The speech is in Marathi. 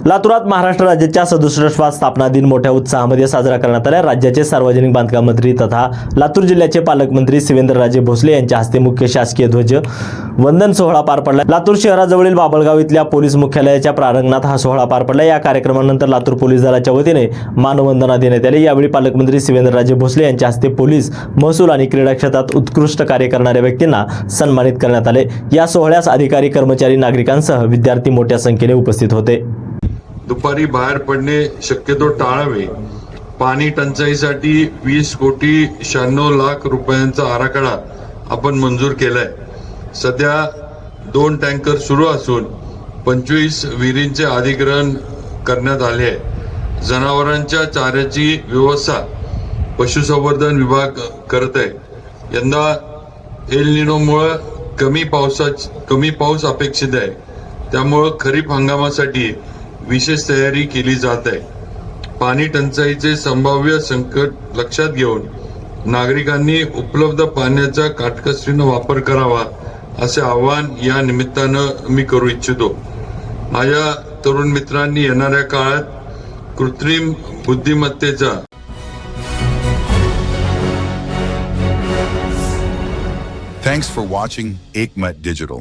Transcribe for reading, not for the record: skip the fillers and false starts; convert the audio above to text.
लातूरात महाराष्ट्र राज्याच्या 67वा स्थापना दिन मोठ्या उत्साहामध्ये साजरा करण्यात आला। राज्याचे सार्वजनिक बांधकाम मंत्री तथा लातूर जिल्ह्याचे पालकमंत्री शिवेंद्रराजे भोसले यांच्या हस्ते मुख्य शासकीय ध्वज वंदन सोहळा पार पडला। लातूर शहराजवळील बाबळगाव इथल्या पोलीस मुख्यालयाच्या प्रांगणात हा सोहळा पार पडला। या कार्यक्रमानंतर लातूर पोलीस दलाच्या वतीने मानवंदना देण्यात आली। यावेळी पालकमंत्री शिवेंद्रराजे भोसले यांच्या हस्ते पोलीस, महसूल आणि क्रीडा क्षेत्रात उत्कृष्ट कार्य करणाऱ्या व्यक्तींना सन्मानित करण्यात आले। या सोहळ्यास अधिकारी, कर्मचारी, नागरिकांसह विद्यार्थी मोठ्या संख्येने उपस्थित होते। दुपारी बाहेर पडणे शक्यतो टाळावे। पाणी टंचाईसाठी 20,96,00,000 रुपयांचा आराखडा आपण मंजूर केलाय। सध्या 2 टँकर सुरू असून 25 विहिरींचे अधिग्रहण करण्यात आले आहे। जनावरांच्या चाऱ्याची व्यवस्था पशुसंवर्धन विभाग करत आहे। यंदा एल निनोमुळे कमी पाऊस अपेक्षित आहे, त्यामुळे खरीप हंगामासाठी विशेष तयारी केली जात आहे। पाणी टंचाईचे संभाव्य संकट लक्षात घेऊन नागरिकांनी उपलब्ध पाण्याचा काटकसरीने वापर करावा असे आवाहन या निमित्तानं मी करू इच्छितो। माझ्या तरुण मित्रांनी येणाऱ्या काळात कृत्रिम बुद्धिमत्तेचा Thanks for watching Ekmat Digital.